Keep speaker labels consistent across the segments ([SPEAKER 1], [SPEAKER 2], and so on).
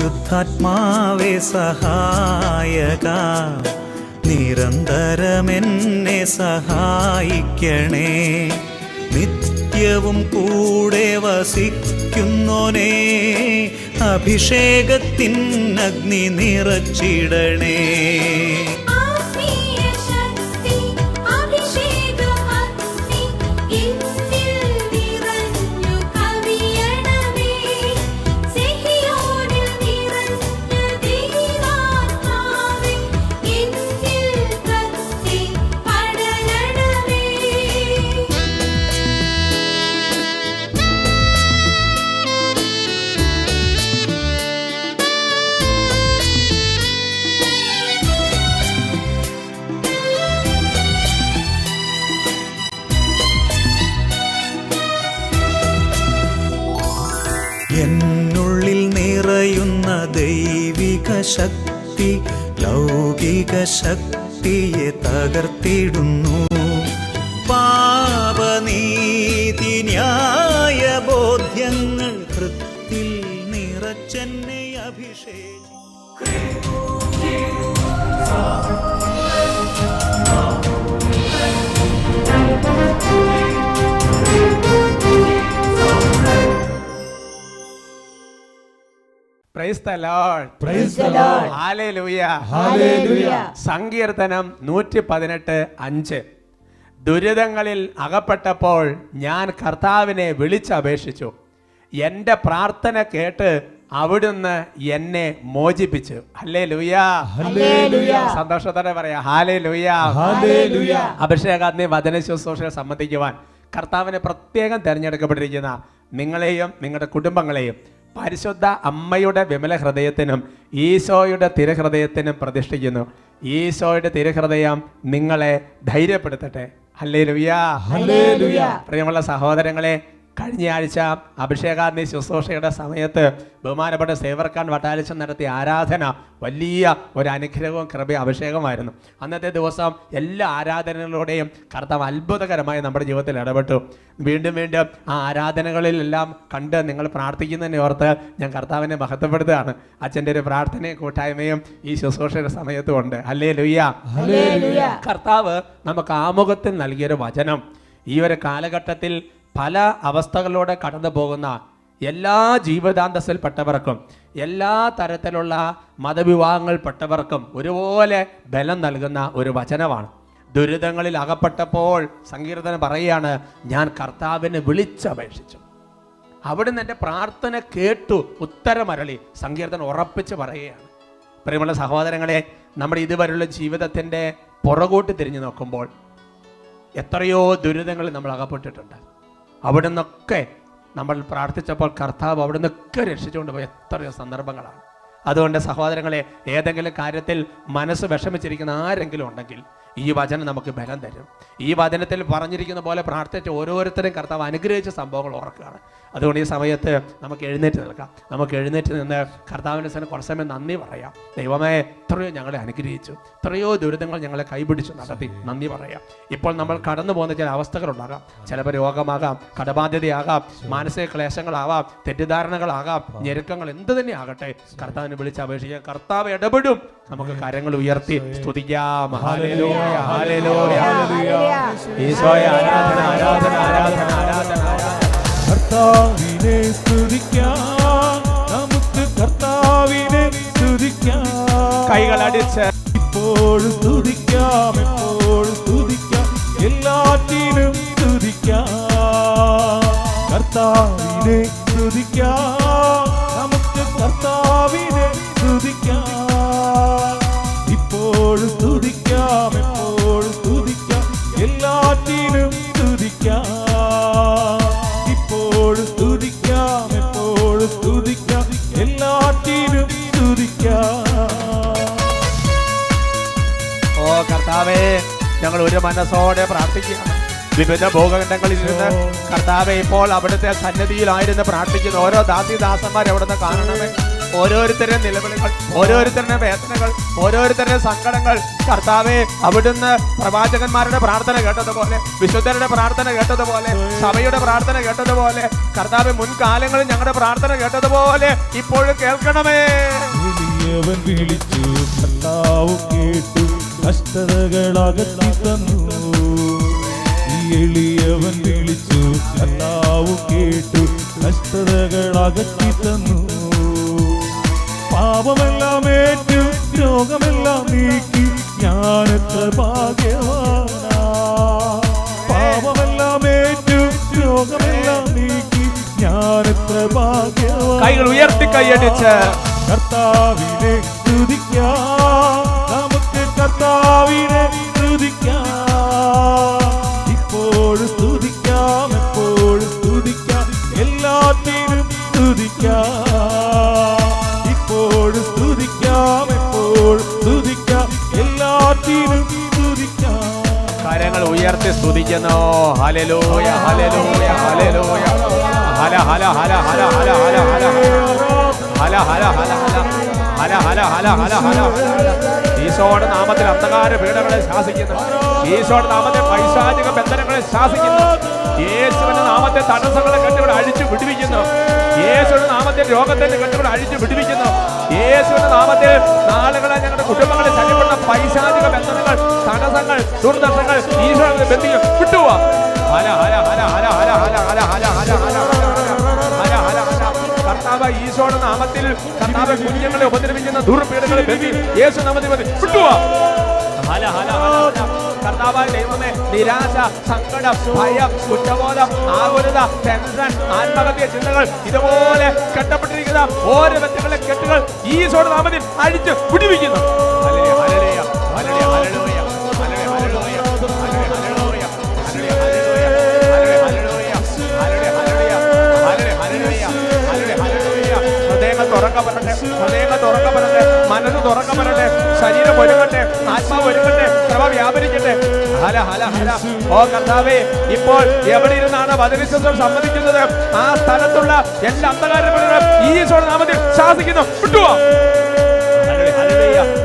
[SPEAKER 1] പരിശുദ്ധാത്മാവേ സഹായക, നിരന്തരമെന്നെ സഹായിക്കണേ. നിത്യവും കൂടെ വസിക്കുന്നോനേ, അഭിഷേകത്തിൻ അഗ്നി നിറച്ചിടണേ. എന്നുള്ളിൽ നിറയുന്ന ദൈവിക ശക്തി ലൗകിക ശക്തിയെ തകർത്തിടുന്നു. പാപനീതി ന്യായ ബോധ്യങ്ങൾ ഹൃത്തിൽ നിറച്ചെന്നെ അഭിഷേകം.
[SPEAKER 2] Price the Lord,
[SPEAKER 3] price the lord,
[SPEAKER 2] hallelujah,
[SPEAKER 3] hallelujah.
[SPEAKER 2] സങ്കീർത്തനം 118:5. ദുരിതങ്ങളിൽ അകപ്പെട്ടപ്പോൾ ഞാൻ കർത്താവിനെ വിളിച്ചപേക്ഷിച്ചു, എൻ്റെ പ്രാർത്ഥന കേട്ട് അവിടുന്ന് എന്നെ മോചിപ്പിച്ചു. Hallelujah,
[SPEAKER 3] hallelujah.
[SPEAKER 2] സന്തോഷത്തോടെ പറയാം ഹല്ലേലൂയ,
[SPEAKER 3] ഹല്ലേലൂയ.
[SPEAKER 2] അഭിഷേകാഗ്നി വചന ശുശ്രൂഷയെ സംബന്ധിക്കുവാൻ കർത്താവിനെ പ്രത്യേകം തിരഞ്ഞെടുക്കപ്പെട്ടിരിക്കുന്ന നിങ്ങളെയും നിങ്ങളുടെ കുടുംബങ്ങളെയും പരിശുദ്ധ അമ്മയുടെ വിമല ഹൃദയത്തിനും ഈശോയുടെ തിരുഹൃദയത്തിനും പ്രതിഷ്ഠിക്കുന്നു. ഈശോയുടെ തിരുഹൃദയം നിങ്ങളെ ധൈര്യപ്പെടുത്തട്ടെ. Hallelujah,
[SPEAKER 3] hallelujah.
[SPEAKER 2] പ്രിയമുള്ള സഹോദരങ്ങളെ, കഴിഞ്ഞ ആഴ്ച അഭിഷേകാഗ്നി ശുശ്രൂഷയുടെ സമയത്ത് ബഹുമാനപ്പെട്ട സേവർക്കാൻ വട്ടാലിച്ചൻ നടത്തിയ ആരാധന വലിയ ഒരു അനുഗ്രഹവും കൃപയും അഭിഷേകമായിരുന്നു. അന്നത്തെ ദിവസം എല്ലാ ആരാധനകളിലൂടെയും കർത്താവ് അത്ഭുതകരമായി നമ്മുടെ ജീവിതത്തിൽ ഇടപെട്ടു. വീണ്ടും വീണ്ടും ആ ആരാധനകളിലെല്ലാം കണ്ട് നിങ്ങൾ പ്രാർത്ഥിക്കുന്നതിനെ ഓർത്ത് ഞാൻ കർത്താവിനെ മഹത്വപ്പെടുത്തുകയാണ്. അച്ഛൻ്റെ ഒരു പ്രാർത്ഥനയും കൂട്ടായ്മയും ഈ ശുശ്രൂഷയുടെ സമയത്തും ഉണ്ട്. Hallelujah,
[SPEAKER 3] hallelujah.
[SPEAKER 2] കർത്താവ് നമുക്ക് ആമുഖത്തിൽ നൽകിയൊരു വചനം ഈ ഒരു കാലഘട്ടത്തിൽ പല അവസ്ഥകളിലൂടെ കടന്നു പോകുന്ന എല്ലാ ജീവിതാന്തസ്സിൽപ്പെട്ടവർക്കും എല്ലാ തരത്തിലുള്ള മതവിഭാഗങ്ങളിൽപ്പെട്ടവർക്കും ഒരുപോലെ ബലം നൽകുന്ന ഒരു വചനമാണ്. ദുരിതങ്ങളിൽ അകപ്പെട്ടപ്പോൾ സങ്കീർത്തനം പറയുകയാണ്, ഞാൻ കർത്താവിനെ വിളിച്ചപേക്ഷിച്ചു, അവിടുന്ന് എൻ്റെ പ്രാർത്ഥന കേട്ടു ഉത്തരമരളി. സങ്കീർത്തനം ഉറപ്പിച്ച് പറയുകയാണ്. പ്രിയമുള്ള സഹോദരങ്ങളെ, നമ്മുടെ ഇതുവരെയുള്ള ജീവിതത്തിൻ്റെ പുറകോട്ട് തിരിഞ്ഞു നോക്കുമ്പോൾ എത്രയോ ദുരിതങ്ങളിൽ നമ്മൾ അകപ്പെട്ടിട്ടുണ്ട്. അവിടെ നിന്നൊക്കെ നമ്മൾ പ്രാർത്ഥിച്ചപ്പോൾ കർത്താവ് അവിടെ നിന്നൊക്കെ രക്ഷിച്ചുകൊണ്ട് പോയ എത്രയോ സന്ദർഭങ്ങളാണ്. അതുകൊണ്ട് സഹോദരങ്ങളെ, ഏതെങ്കിലും കാര്യത്തിൽ മനസ്സ് വിഷമിച്ചിരിക്കുന്ന ആരെങ്കിലും ഉണ്ടെങ്കിൽ ഈ വചനം നമുക്ക് ബലം തരും. ഈ വചനത്തിൽ പറഞ്ഞിരിക്കുന്ന പോലെ പ്രാർത്ഥിച്ച് ഓരോരുത്തരും കർത്താവ് അനുഗ്രഹിച്ച സംഭവങ്ങൾ ഓർക്കുകയാണ്. അതുകൊണ്ട് ഈ സമയത്ത് നമുക്ക് എഴുന്നേറ്റ് നിൽക്കാം. നമുക്ക് എഴുന്നേറ്റ് നിന്ന് കർത്താവിൻ്റെ സന്നിധിയിൽ കുറച്ച് സമയം നന്ദി പറയാം. ദൈവമേ, എത്രയോ ഞങ്ങളെ അനുഗ്രഹിച്ചു, എത്രയോ ദുരിതങ്ങൾ ഞങ്ങളെ കൈപിടിച്ചു നടത്തി, നന്ദി പറയാം. ഇപ്പോൾ നമ്മൾ കടന്നു പോകുന്ന ചില അവസ്ഥകളുണ്ടാകാം. ചിലപ്പോൾ രോഗമാകാം, കടബാധ്യതയാകാം, മാനസിക ക്ലേശങ്ങളാവാം, തെറ്റിദ്ധാരണകളാകാം, ഞെരുക്കങ്ങൾ എന്ത് തന്നെ ആകട്ടെ, കർത്താവിനെ വിളിച്ച് അപേക്ഷിക്കാം. കർത്താവ് ഇടപെടും. നമുക്ക് കരങ്ങൾ ഉയർത്തി സ്തുതിക്കാം. ഹല്ലേലൂയ, ഹല്ലേലൂയ, ഈശോയെ ആരാധന, ആരാധന, ആരാധന, ആരാധന, ആരാധന.
[SPEAKER 3] കർത്താവിനെ സ്തുതിക്കാം, നമുക്ക് കർത്താവിനെ സ്തുതിക്കാം.
[SPEAKER 2] കൈകളടിച്ച്
[SPEAKER 3] ഇപ്പോഴും സ്തുതിക്കാം, എപ്പോഴും സ്തുതിക്കാം, എല്ലാറ്റിനും സ്തുതിക്കാം. കർത്താവിനെ സ്തുതിക്കാം, നമുക്ക് കർത്താവിനെ സ്തുതിക്കാം. ഇപ്പോഴും സ്തുതിക്കാം, എപ്പോഴും സ്തുതിക്കാം, എല്ലാറ്റിനും സ്തുതിക്കാം. ഇപ്പോഴും സ്തുതിക്കാം, എപ്പോഴും സ്തുതിക്കാം, എല്ലാറ്റിനും സ്തുതിക്കാം.
[SPEAKER 2] ഓ കർത്താവേ, ഞങ്ങൾ ഒരു മനസ്സോടെ പ്രാർത്ഥിക്കുകയാണ്. വിവിധ ഭൂഖണ്ഡങ്ങളിൽ ഇരുന്ന് കർത്താവെ ഇപ്പോൾ അവിടുത്തെ സന്നിധിയിലായിരുന്നു പ്രാർത്ഥിക്കുന്ന ഓരോ ദാസിദാസന്മാരെ അവിടുന്ന് കാണണമേ. ഓരോരുത്തരുടെ നിലവിളികൾ, ഓരോരുത്തരുടെ വേദനകൾ, ഓരോരുത്തരുടെ സങ്കടങ്ങൾ കർത്താവേ അവിടുന്ന് പ്രവാചകന്മാരുടെ പ്രാർത്ഥന കേട്ടതുപോലെ, വിശുദ്ധരുടെ പ്രാർത്ഥന കേട്ടതുപോലെ, സഭയുടെ പ്രാർത്ഥന കേട്ടതുപോലെ, കർത്താവെ മുൻകാലങ്ങളിൽ ഞങ്ങളുടെ പ്രാർത്ഥന കേട്ടതുപോലെ ഇപ്പോഴും കേൾക്കണമേ.
[SPEAKER 3] എളിയവൻ വിളിച്ചു കർത്താവ് കേട്ടു, കഷ്ടതകൾ അകറ്റി തന്നു. എളിയവൻ വിളിച്ചു കർത്താവ് കേട്ടു, കഷ്ടതകൾ അകറ്റി തന്നു. പാപമെല്ലാം ഏറ്റു, രോഗമെല്ലാം നീക്കി, ഞാനെത്ര ഭാഗ്യവാനാ. പാപമെല്ലാം ഏറ്റു, രോഗമെല്ലാം നീക്കി, ഞാനെത്ര ഭാഗ്യവാനാ.
[SPEAKER 2] കൈകൾ ഉയർത്തി കൈയടിച്ച്
[SPEAKER 3] കർത്താവിനെ സ്തുതിക്കാം, നമുക്ക് കർത്താവിനെ സ്തുതിക്കാം. ഇപ്പോഴും സ്തുതിക്കാം, എപ്പോഴും സ്തുതിക്കാം, എല്ലാത്തിനും സ്തുതിക്കാം. ഇപ്പോഴും സ്തുതിക്കാം, എപ്പോഴും സ്തുതിക്കാം, എല്ലാത്തിനും സ്തുതിക്കാം.
[SPEAKER 2] കരങ്ങൾ ഉയർത്തി സ്തുതിക്കുന്നു. Hallelujah hallelujah hallelujah. Hala Hala Hala Hala Hala Hala Hala Hala Hala Hala Hala Hala Hala Hala Hala. ഈശോയുടെ നാമത്തിൽ അന്ധകാര പീഡകളെ ശാസിക്കുന്നു. ഈശോയുടെ നാമത്തിൽ പൈശാചിക ബന്ധനങ്ങളെ ശാസിക്കുന്നു. യേശുവിന്റെ നാമത്തെ തടസ്സങ്ങളെ കെട്ടുകൾ അഴിച്ചു വിടുവിക്കുന്നു. യേശുവിന്റെ നാമത്തിൽ രോഗത്തിന്റെ കെട്ടുകൾ അഴിച്ചു വിടുവിക്കുന്നു. യേശുവിന്റെ നാമത്തിൽ നാളുകളെ ഞങ്ങളുടെ കുടുംബങ്ങളെ ശല്യപ്പെടുന്ന പൈശാചിക ബന്ധനങ്ങൾ, തടസ്സങ്ങൾ, ദുർദർശങ്ങൾ ഈശോയുടെ ബന്ധിക്കും വിട്ടുപോവാ. ഹല ഹല ഹല ഹല ഹല ഹല ഹല ഹല ഹല ഹല ഹല ഹല ഹല. കർത്താവ് ഈശോയുടെ നാമത്തിൽ കർത്താവ് കുഞ്ഞുങ്ങളെ ഉപദ്രവിക്കുന്ന ദുർപീഡകളെ ബന്ധി യേശു നാമത്തിൽ വിട്ടുപോവാ. ഹല ഹല ഹല. കർത്താവായ ദൈവമേ, നിരാശ, സങ്കടം, ഭയം, കുറ്റബോധം, ആകുലത, ടെൻഷൻ, ആത്മഹത്യ ചിന്തകൾ ഇതുപോലെ കെട്ടപ്പെട്ടിരിക്കുന്ന ഓരോ വ്യക്തികളുടെ കെട്ടുകൾ ഈശോയുടെ നാമത്തിൽ അഴിച്ച് വിടുവിക്കുന്നു. Hallelujah hallelujah hallelujah hallelujah hallelujah hallelujah hallelujah hallelujah hallelujah hallelujah. ഹൃദയങ്ങൾ തുറക്കപ്പെടട്ടെ, ഹൃദയങ്ങൾ തുറക്കപ്പെടട്ടെ, മനസ്സ് തുറക്കപ്പെടട്ടെ, ശരീരം ഒരുങ്ങട്ടെ, ആത്മാവ് ഒരുങ്ങട്ടെ, കൃപ വ്യാപരിക്കട്ടെ. ഹല ഹല ഹല. ഓ കർത്താവേ, ഇപ്പോൾ എവിടെ ഇരുന്നാണ് വചനശുശ്രൂഷ സംബന്ധിക്കുന്നത് ആ സ്ഥലത്തുള്ള എല്ലാ അന്ധകാരങ്ങളും ഈശോയുടെ നാമത്തിൽ ശാസിക്കുന്നു. വിട്ടുവാ.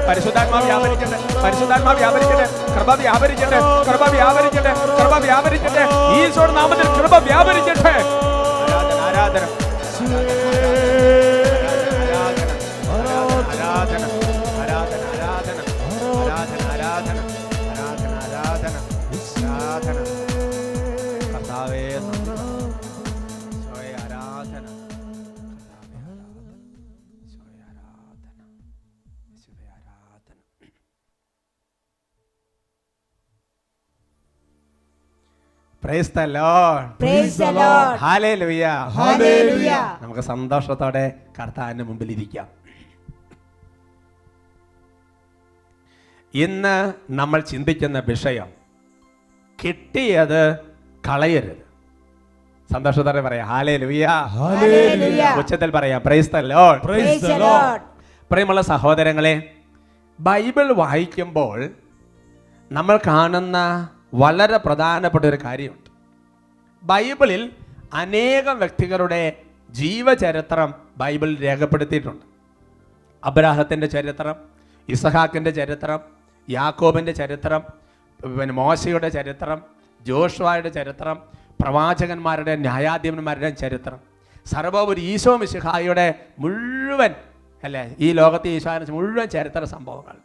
[SPEAKER 2] പരിശുദ്ധാത്മാവ് വ്യാപരിക്കട്ടെ, പരിശുദ്ധാത്മാവ് വ്യാപരിക്കട്ടെ, കൃപ വ്യാപരിക്കട്ടെ, കൃപ വ്യാപരിക്കട്ടെ, കൃപ വ്യാപരിക്കട്ടെ, ഈശോയുടെ നാമത്തിൽ കൃപ വ്യാപരിക്കട്ടെ. ആരാധന Praise the Lord.
[SPEAKER 4] Praise the Lord.
[SPEAKER 2] Hallelujah.
[SPEAKER 4] Hallelujah.
[SPEAKER 2] നമുക്ക് സന്തോഷത്തോടെ കർത്താവിന്റെ മുമ്പിൽ ഇരിക്കാം. ഇന്ന് നമ്മൾ ചിന്തിക്കുന്ന വിഷയം കിട്ടിയത് കളയരുത്. സന്തോഷത്തോടെ പറയാം. ഹല്ലേലൂയ.
[SPEAKER 4] Hallelujah.
[SPEAKER 2] ഉച്ചത്തിൽ പറയാം. Price the Lord.
[SPEAKER 4] Praise the Lord.
[SPEAKER 2] പ്രിയമുള്ള സഹോദരങ്ങളെ, ബൈബിൾ വായിക്കുമ്പോൾ നമ്മൾ കാണുന്ന വളരെ പ്രധാനപ്പെട്ട ഒരു കാര്യമുണ്ട്. ബൈബിളിൽ അനേകം വ്യക്തികളുടെ ജീവചരിത്രം ബൈബിളിൽ രേഖപ്പെടുത്തിയിട്ടുണ്ട്. അബ്രാഹത്തിൻ്റെ ചരിത്രം, ഇസഹാക്കിൻ്റെ ചരിത്രം, യാക്കോബിൻ്റെ ചരിത്രം, പിന്നെ മോശയുടെ ചരിത്രം, ജോഷുവയുടെ ചരിത്രം, പ്രവാചകന്മാരുടെ ന്യായാധിപന്മാരുടെ ചരിത്രം, സർവോപരി ഈശോ മിശിഹായുടെ മുഴുവൻ അല്ലേ ഈ ലോകത്തെ ഈശോയുടെ മുഴുവൻ ചരിത്ര സംഭവങ്ങൾ,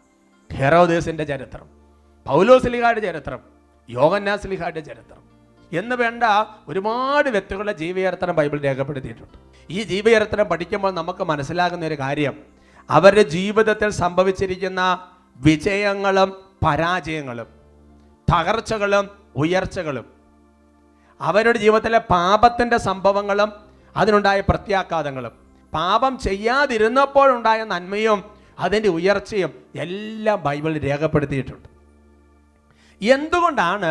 [SPEAKER 2] ഹെറോദേസിൻ്റെ ചരിത്രം, പൗലോസ്ലീഹായുടെ ചരിത്രം, യോഹന്നാസ്ലീഹായുടെ ചരിത്രം എന്ന് വേണ്ട ഒരുപാട് വ്യക്തികളുടെ ജീവചരിത്രം ബൈബിൾ രേഖപ്പെടുത്തിയിട്ടുണ്ട്. ഈ ജീവചരിത്രം പഠിക്കുമ്പോൾ നമുക്ക് മനസ്സിലാകുന്ന ഒരു കാര്യം, അവരുടെ ജീവിതത്തിൽ സംഭവിച്ചിരിക്കുന്ന വിജയങ്ങളും പരാജയങ്ങളും, തകർച്ചകളും ഉയർച്ചകളും, അവരുടെ ജീവിതത്തിലെ പാപത്തിൻ്റെ സംഭവങ്ങളും അതിനുണ്ടായ പ്രത്യാഘാതങ്ങളും, പാപം ചെയ്യാതിരുന്നപ്പോഴുണ്ടായ നന്മയും അതിൻ്റെ ഉയർച്ചയും എല്ലാം ബൈബിളിൽ രേഖപ്പെടുത്തിയിട്ടുണ്ട്. എന്തുകൊണ്ടാണ്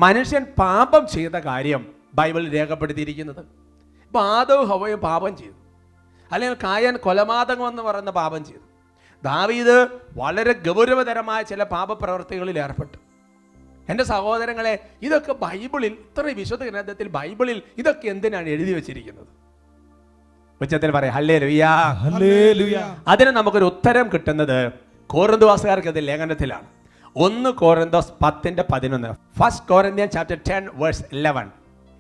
[SPEAKER 2] മനുഷ്യൻ പാപം ചെയ്ത കാര്യം ബൈബിളിൽ രേഖപ്പെടുത്തിയിരിക്കുന്നത്? ഇപ്പോൾ ആദവും ഹവ്വയും പാപം ചെയ്തു, അല്ലെങ്കിൽ കായൻ കൊലപാതകം എന്ന് പറയുന്ന പാപം ചെയ്തു. ദാവീദ് വളരെ ഗൗരവതരമായ ചില പാപപ്രവൃത്തികളിൽ ഏർപ്പെട്ടു. എൻ്റെ സഹോദരങ്ങളെ, ഇതൊക്കെ ബൈബിളിൽ, ഇത്ര വിശുദ്ധ ഗ്രന്ഥത്തിൽ ബൈബിളിൽ ഇതൊക്കെ എന്തിനാണ് എഴുതി വച്ചിരിക്കുന്നത്? ഉച്ചത്തിൽ പറയാം ഹല്ലേലൂയാ.
[SPEAKER 3] ഹല്ലേലൂയ.
[SPEAKER 2] അതിന് നമുക്കൊരു ഉത്തരം കിട്ടുന്നത് കോരിന്തോസുകാർക്ക് അത് ലേഖനത്തിലാണ്. 1 Corinthians 10:11, 1 Corinthians chapter 10 verse 11.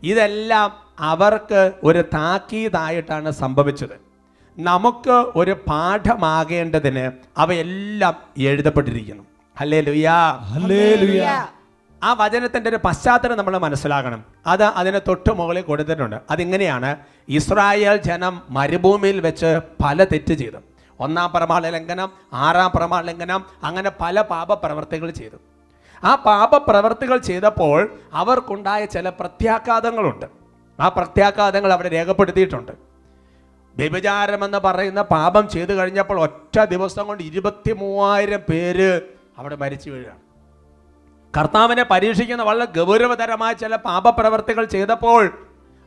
[SPEAKER 2] ഇതെല്ലാം അവർക്ക് ഒരു താക്കീതായിട്ടാണ് സംഭവിച്ചത്. നമുക്ക് ഒരു പാഠമാകേണ്ടതിന് അവയെല്ലാം എഴുതപ്പെട്ടിരിക്കുന്നു. ഹല്ലേലൂയാ.
[SPEAKER 3] ഹല്ലേലൂയ.
[SPEAKER 2] ആ വചനത്തിൻ്റെ ഒരു പശ്ചാത്തലം നമ്മൾ മനസ്സിലാക്കണം. അത് അതിന് തൊട്ട് മുകളിൽ കൊടുത്തിട്ടുണ്ട്. അതിങ്ങനെയാണ്: ഇസ്രായേൽ ജനം മരുഭൂമിയിൽ വെച്ച് പല തെറ്റ് ചെയ്തു. 1-ാം പ്രമാണ ലംഘനം, 6-ാം പ്രമാണ ലംഘനം, അങ്ങനെ പല പാപപ്രവർത്തികൾ ചെയ്തു. ആ പാപപ്രവർത്തികൾ ചെയ്തപ്പോൾ അവർക്കുണ്ടായ ചില പ്രത്യാഘാതങ്ങളുണ്ട്. ആ പ്രത്യാഘാതങ്ങൾ അവിടെ രേഖപ്പെടുത്തിയിട്ടുണ്ട്. വ്യഭിചാരമെന്ന് പറയുന്ന പാപം ചെയ്തു കഴിഞ്ഞപ്പോൾ ഒറ്റ ദിവസം കൊണ്ട് 23,000 പേര് അവിടെ മരിച്ചു വീഴുകയാണ്. കർത്താവിനെ പരീക്ഷിക്കുന്ന വളരെ ഗൗരവതരമായ ചില പാപപ്രവർത്തികൾ ചെയ്തപ്പോൾ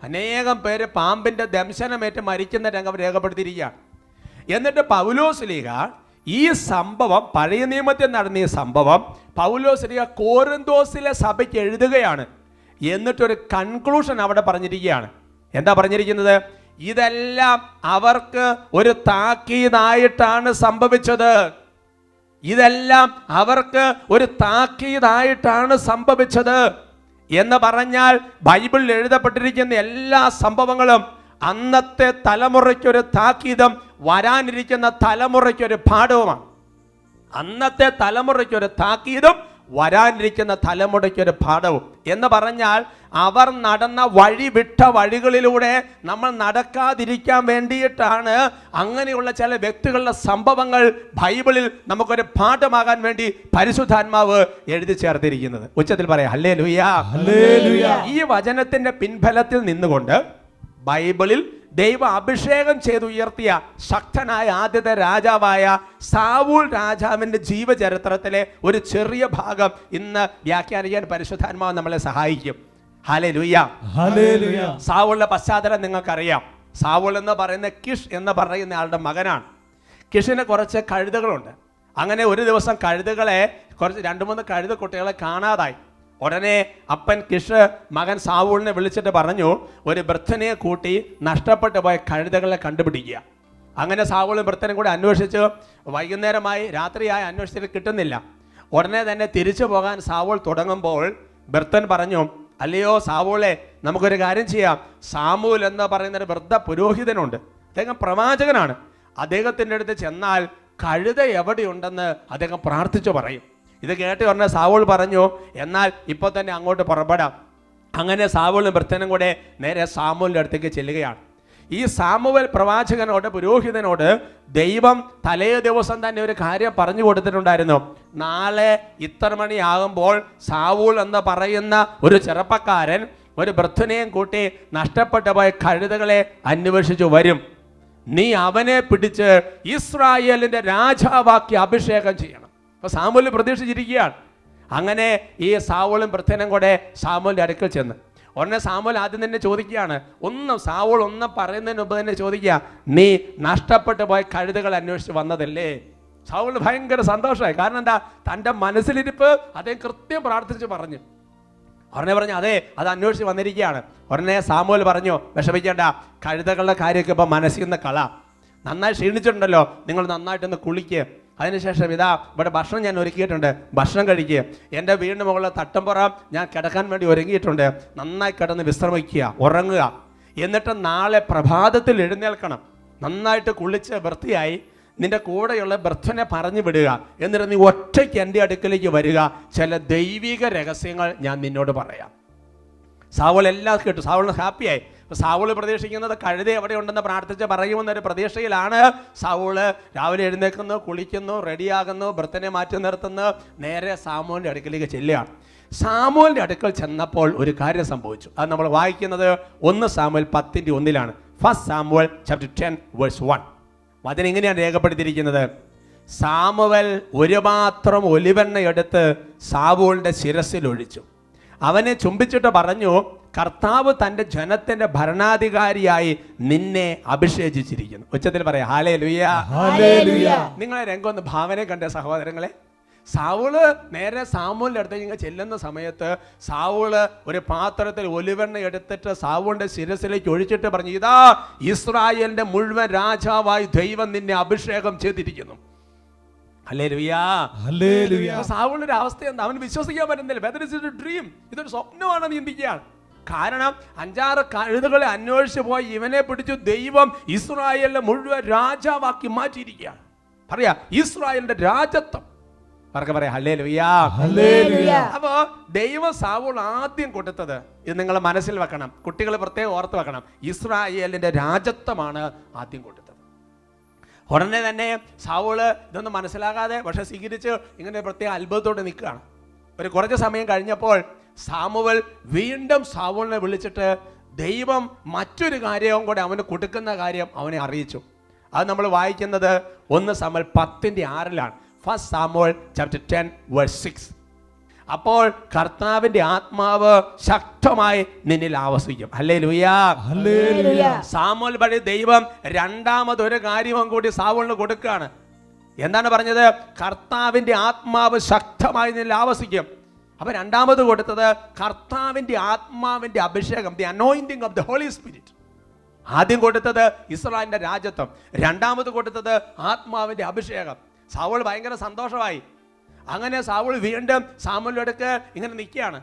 [SPEAKER 2] അനേകം പേര് പാമ്പിൻ്റെ ദംശനമേറ്റ് മരിക്കുന്ന രംഗം രേഖപ്പെടുത്തിയിരിക്കുകയാണ്. എന്നിട്ട് പൗലോസ്ലീഹ ഈ സംഭവം, പഴയ നിയമത്തിൽ നടന്ന ഈ സംഭവം പൗലോസ്ലീഹ കോരിന്തോസിലെ സഭയ്ക്ക് എഴുതുകയാണ്. എന്നിട്ടൊരു കൺക്ലൂഷൻ അവിടെ പറഞ്ഞിരിക്കുകയാണ്. എന്താ പറഞ്ഞിരിക്കുന്നത്? ഇതെല്ലാം അവർക്ക് ഒരു താക്കീതായിട്ടാണ് സംഭവിച്ചത്. ഇതെല്ലാം അവർക്ക് ഒരു താക്കീതായിട്ടാണ് സംഭവിച്ചത് എന്ന് പറഞ്ഞാൽ ബൈബിളിൽ എഴുതപ്പെട്ടിരിക്കുന്ന എല്ലാ സംഭവങ്ങളും അന്നത്തെ തലമുറയ്ക്കൊരു താക്കീതും വരാനിരിക്കുന്ന തലമുറയ്ക്കൊരു പാഠവുമാണ്. അന്നത്തെ തലമുറയ്ക്കൊരു താക്കീതും വരാനിരിക്കുന്ന തലമുറയ്ക്കൊരു പാഠവും എന്ന് പറഞ്ഞാൽ അവർ നടന്ന വഴി വിട്ട വഴികളിലൂടെ നമ്മൾ നടക്കാതിരിക്കാൻ വേണ്ടിയിട്ടാണ് അങ്ങനെയുള്ള ചില വ്യക്തികളുടെ സംഭവങ്ങൾ ബൈബിളിൽ നമുക്കൊരു പാഠമാകാൻ വേണ്ടി പരിശുദ്ധാത്മാവ് എഴുതി ചേർത്തിരിക്കുന്നത്. ഉച്ചത്തിൽ പറയാം ഹല്ലേലൂയാ.
[SPEAKER 3] ഹല്ലേലൂയ.
[SPEAKER 2] ഈ വചനത്തിന്റെ പിൻഫലത്തിൽ നിന്നുകൊണ്ട് ബൈബിളിൽ ദൈവ അഭിഷേകം ചെയ്ത് ഉയർത്തിയ ശക്തനായ ആദ്യത്തെ രാജാവായ സാവൂൾ രാജാവിൻ്റെ ജീവചരിത്രത്തിലെ ഒരു ചെറിയ ഭാഗം ഇന്ന് വ്യാഖ്യാനിക്കാൻ പരിശുദ്ധാത്മാവ് നമ്മളെ സഹായിക്കും. ഹല്ലേലൂയ.
[SPEAKER 3] ഹല്ലേലൂയ.
[SPEAKER 2] സാവൂളിന്റെ പശ്ചാത്തലം നിങ്ങൾക്കറിയാം. സാവൂൾ എന്ന് പറയുന്ന കിഷ് എന്ന് പറയുന്ന ആളുടെ മകനാണ്. കിഷിന് കുറച്ച് കഴുതകളുണ്ട്. അങ്ങനെ ഒരു ദിവസം കഴുതകളെ 2-3 കഴുത കുട്ടികളെ കാണാതായി. ഉടനെ അപ്പൻ കിഷ് മകൻ സാവൂളിനെ വിളിച്ചിട്ട് പറഞ്ഞു, ഒരു വൃദ്ധനെ കൂട്ടി നഷ്ടപ്പെട്ടു പോയ കഴുതകളെ കണ്ടുപിടിക്കുക. അങ്ങനെ സാവൂളും വൃദ്ധനും കൂടെ അന്വേഷിച്ച് വൈകുന്നേരമായി, രാത്രിയായി അന്വേഷിച്ചിട്ട് കിട്ടുന്നില്ല. ഉടനെ തന്നെ തിരിച്ചു പോകാൻ സാവൂൾ തുടങ്ങുമ്പോൾ വൃദ്ധൻ പറഞ്ഞു, അല്ലയോ സാവൂളെ, നമുക്കൊരു കാര്യം ചെയ്യാം. സാമൂൽ എന്ന് പറയുന്നൊരു വൃദ്ധ പുരോഹിതനുണ്ട്, അദ്ദേഹം പ്രവാചകനാണ്. അദ്ദേഹത്തിൻ്റെ അടുത്ത് ചെന്നാൽ കഴുത എവിടെയുണ്ടെന്ന് അദ്ദേഹം പ്രാർത്ഥിച്ചു പറയും. ഇത് കേട്ട് ഉടനെ സാവൂൾ പറഞ്ഞു, എന്നാൽ ഇപ്പോൾ തന്നെ അങ്ങോട്ട് പുറപ്പെടാം. അങ്ങനെ സാവൂളും വൃദ്ധനും കൂടെ നേരെ സാമൂലിൻ്റെ അടുത്തേക്ക് ചെല്ലുകയാണ്. ഈ സാമുവേൽ പ്രവാചകനോട്, പുരോഹിതനോട് ദൈവം തലേ ദിവസം തന്നെ ഒരു കാര്യം പറഞ്ഞു കൊടുത്തിട്ടുണ്ടായിരുന്നു. നാളെ ഇത്ര മണിയാകുമ്പോൾ സാവൂൾ എന്ന് പറയുന്ന ഒരു ചെറുപ്പക്കാരൻ ഒരു വൃദ്ധനെയും കൂട്ടി നഷ്ടപ്പെട്ടു പോയ കഴുതകളെ അന്വേഷിച്ചു വരും. നീ അവനെ പിടിച്ച് ഇസ്രായേലിൻ്റെ രാജാവാക്കി അഭിഷേകം ചെയ്യണം. അപ്പോൾ സാമൂൽ പ്രതീക്ഷിച്ചിരിക്കുകയാണ്. അങ്ങനെ ഈ സാവൂളും വൃദ്ധനും കൂടെ സാമൂലിൻ്റെ അടുക്കൽ ചെന്ന് ഉടനെ സാമൂൽ ആദ്യം തന്നെ ചോദിക്കുകയാണ്, സാവൂൾ ഒന്നും പറയുന്നതിന് മുമ്പ് തന്നെ ചോദിക്കുക, നീ നഷ്ടപ്പെട്ടു പോയ കഴുതകൾ അന്വേഷിച്ച് വന്നതല്ലേ? സാവൂളിന് ഭയങ്കര സന്തോഷമായി. കാരണം എന്താ, തൻ്റെ മനസ്സിലിരിപ്പ് അദ്ദേഹം കൃത്യം പ്രാർത്ഥിച്ച് പറഞ്ഞു. ഉടനെ പറഞ്ഞു, അതെ, അത് അന്വേഷിച്ച് വന്നിരിക്കുകയാണ്. ഉടനെ സാമൂൽ പറഞ്ഞു, വിഷമിക്കേണ്ട, കഴുതകളുടെ കാര്യമൊക്കെ ഇപ്പം മനസ്സിൽ നിന്ന് കള. നന്നായി ക്ഷീണിച്ചിട്ടുണ്ടല്ലോ, നിങ്ങൾ നന്നായിട്ടൊന്ന് കുളിക്കുക. അതിനുശേഷം ഇതാ ഇവിടെ ഭക്ഷണം ഞാൻ ഒരുക്കിയിട്ടുണ്ട്, ഭക്ഷണം കഴിക്കുക. എൻ്റെ വീടിന് മുകളിൽ തട്ടമ്പുറം ഞാൻ കിടക്കാൻ വേണ്ടി ഒരുങ്ങിയിട്ടുണ്ട്, നന്നായി കിടന്ന് വിശ്രമിക്കുക, ഉറങ്ങുക. എന്നിട്ട് നാളെ പ്രഭാതത്തിൽ എഴുന്നേൽക്കണം, നന്നായിട്ട് കുളിച്ച് വൃത്തിയായി നിന്റെ കൂടെയുള്ള വൃദ്ധനെ പറഞ്ഞു വിടുക. എന്നിട്ട് നീ ഒറ്റയ്ക്ക് എൻ്റെ അടുക്കലേക്ക് വരിക, ചില ദൈവിക രഹസ്യങ്ങൾ ഞാൻ നിന്നോട് പറയാം. സാവൂൾ എല്ലാം കേട്ടു. സാവൂളിന് ഹാപ്പിയായി. സാവൂൾ പ്രതീക്ഷിക്കുന്നത് കഴുത എവിടെ ഉണ്ടെന്ന് പ്രാർത്ഥിച്ച് പറയുമെന്നൊരു പ്രതീക്ഷയിലാണ് സാവൂള് രാവിലെ എഴുന്നേൽക്കുന്നു, കുളിക്കുന്നു, റെഡിയാകുന്നു, വൃദ്ധനെ മാറ്റി നിർത്തുന്നു, നേരെ സാമൂലിൻ്റെ അടുക്കലേക്ക് ചെല്ലുകയാണ്. സാമൂലിൻ്റെ അടുക്കൽ ചെന്നപ്പോൾ ഒരു കാര്യം സംഭവിച്ചു. അത് നമ്മൾ വായിക്കുന്നത് 1 സാമുവേൽ 10:1 1 സാമുവേൽ chapter 10 verse 1. അതിന് ഇങ്ങനെയാണ് രേഖപ്പെടുത്തിയിരിക്കുന്നത്. സാമുവേൽ ഒരു പാത്രം ഒലിവെണ്ണ എടുത്ത് സാവൂളിൻ്റെ ശിരസിൽ ഒഴിച്ചു, അവനെ ചുംബിച്ചിട്ട് പറഞ്ഞു, കർത്താവ് തൻ്റെ ജനത്തിൻ്റെ ഭരണാധികാരിയായി നിന്നെ അഭിഷേചിച്ചിരിക്കുന്നു. ഉച്ചത്തിൽ പറയാം ഹല്ലേലൂയ.
[SPEAKER 3] ഹല്ലേലൂയ.
[SPEAKER 2] നിങ്ങളെ രംഗം ഒന്ന് ഭാവന കണ്ട സഹോദരങ്ങളെ. സാവൂള് നേരെ സാമൂലിൻ്റെ അടുത്തേക്ക് ഇങ്ങനെ ചെല്ലുന്ന സമയത്ത് സാവൂള് ഒരു പാത്രത്തിൽ ഒലിവെണ്ണ എടുത്തിട്ട് സാവൂളിൻ്റെ ശിരസിലേക്ക് ഒഴിച്ചിട്ട് പറഞ്ഞു, ഇതാ ഇസ്രായേലിന്റെ മുഴുവൻ രാജാവായി ദൈവം നിന്നെ അഭിഷേകം ചെയ്തിരിക്കുന്നു. ഹല്ലേലൂയാ. സാവൂളിന്റെ ഒരു അവസ്ഥ എന്താ? അവന് വിശ്വസിക്കാൻ പറ്റുന്നില്ല. വെദർ ഇസ് എ ഡ്രീം, ഇതൊരു സ്വപ്നമാണെന്ന് ചിന്തിക്കുകയാണ്. കാരണം 5-6 കഴുതകളെ അന്വേഷിച്ച് പോയി ഇവനെ പിടിച്ചു ദൈവം ഇസ്രായേലിനെ മുഴുവൻ രാജാവാക്കി മാറ്റിയിരിക്കുകയാണ്. പറയാ ഇസ്രായേലിന്റെ രാജത്വം. പറയാ ഹല്ലേലൂയാ. അപ്പോ ദൈവം സാവൂൾ ആദ്യം കൊടുത്തത്, ഇത് നിങ്ങൾ മനസ്സിൽ വെക്കണം, കുട്ടികൾ പ്രത്യേകം ഓർത്ത് വെക്കണം, ഇസ്രായേലിന്റെ രാജത്വമാണ് ആദ്യം കൊടുത്തത്. ഉടനെ തന്നെ സാവൂള് ഇതൊന്നും മനസ്സിലാകാതെ പക്ഷെ സ്വീകരിച്ച് ഇങ്ങനെ പ്രത്യേക അത്ഭുതത്തോടെ നിൽക്കുകയാണ്. ഒരു കുറച്ച് സമയം കഴിഞ്ഞപ്പോൾ സാമുവൽ വീണ്ടും സാവൂളിനെ വിളിച്ചിട്ട് ദൈവം മറ്റൊരു കാര്യവും കൂടെ അവന് കൊടുക്കുന്ന കാര്യം അവനെ അറിയിച്ചു. അത് നമ്മൾ വായിക്കുന്നത് 1 സാമുവേൽ 10:6 ഫസ്റ്റ് സാമുവേൽ ചാപ്റ്റർ 10:6. അപ്പോൾ കർത്താവിന്റെ ആത്മാവ് ശക്തമായി നിന്നിൽ ആവസിക്കും. ഹല്ലേലൂയാ. സാമുവേൽ വഴി ദൈവം രണ്ടാമതൊരു കാര്യവും കൂടി സാവൂളിന് കൊടുക്കുകയാണ്. എന്താണ് പറഞ്ഞത്? കർത്താവിന്റെ ആത്മാവ് ശക്തമായി നിന്നിൽ ആവസിക്കും. അപ്പൊ രണ്ടാമത് കൊടുത്തത് കർത്താവിന്റെ ആത്മാവിന്റെ അഭിഷേകം, the anointing of the holy spirit. ആദ്യം കൊടുത്തത് ഇസ്രായേലിന്റെ രാജത്വം, രണ്ടാമത് കൊടുത്തത് ആത്മാവിന്റെ അഭിഷേകം. സാവൂൾ ഭയങ്കര സന്തോഷമായി. അങ്ങനെ സാവൂൾ വീണ്ടും സാമുവേലിന്റെ അടുക്ക് ഇങ്ങനെ നിൽക്കുകയാണ്.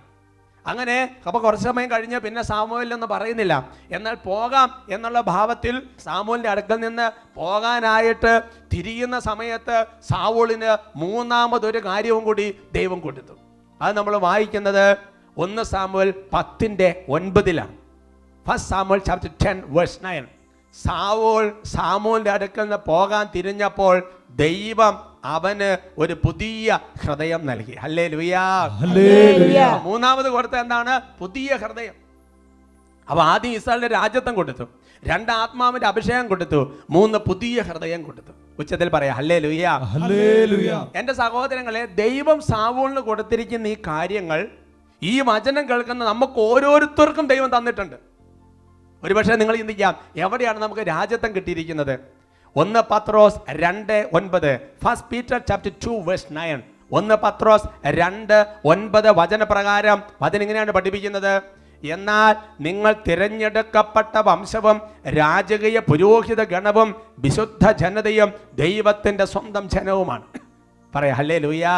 [SPEAKER 2] അങ്ങനെ അപ്പോൾ കുറച്ച് സമയം കഴിഞ്ഞ് പിന്നെ സാമുവേലൊന്നും പറയുന്നില്ല. എന്നാൽ പോകാം എന്നുള്ള ഭാവത്തിൽ സാമുവേലിന്റെ അടുക്കൽ നിന്ന് പോകാനായിട്ട് തിരിയുന്ന സമയത്ത് സാവൂളിന് മൂന്നാമതൊരു കാര്യവും കൂടി ദൈവം കൊടുത്തു. അത് നമ്മൾ വായിക്കുന്നത് 1 സാമുവേൽ 10:9 ഫസ്റ്റ് സാമുവേൽ ചാപ്റ്റർ 10:9. സാമുവേലിന്റെ അടുക്കൽ നിന്ന് പോകാൻ തിരിഞ്ഞപ്പോൾ ദൈവം അവന് ഒരു പുതിയ ഹൃദയം നൽകി. ഹല്ലേലൂയാ. മൂന്നാമത് കൊടുത്ത എന്താണ്? പുതിയ ഹൃദയം. അപ്പൊ ആദ്യം ഇസ്രായേലിന്റെ രാജത്വം കൊടുത്തു, 2 ആത്മാവിന്റെ അഭിഷേകം കൊടുത്തു, 3 പുതിയ ഹൃദയം കൊടുത്തു. ഉച്ചത്തിൽ പറയാ ഹല്ലേലൂയാ. എന്റെ സഹോദരങ്ങളെ, ദൈവം സാവൂളിന് കൊടുത്തിരിക്കുന്ന ഈ കാര്യങ്ങൾ, ഈ വചനം കേൾക്കുന്ന നമുക്ക് ഓരോരുത്തർക്കും ദൈവം തന്നിട്ടുണ്ട്. ഒരുപക്ഷെ നിങ്ങൾ ചിന്തിക്കാം, എവിടെയാണ് നമുക്ക് രാജത്വം കിട്ടിയിരിക്കുന്നത്? 1 പത്രോസ് 2:9 ഫസ്റ്റ് പീറ്റർ ചാപ്റ്റർ 2:9. 1 പത്രോസ് 2:9 വചനപ്രകാരം വചനം ഇങ്ങനെയാണ് പഠിപ്പിക്കുന്നത്: എന്നാൽ നിങ്ങൾ തിരഞ്ഞെടുക്കപ്പെട്ട വംശവും രാജകീയ പുരോഹിത ഗണവും വിശുദ്ധ ജനതയും ദൈവത്തിന്റെ സ്വന്തം ജനവുമാണ്. പറയാ ഹല്ലേലൂയാ.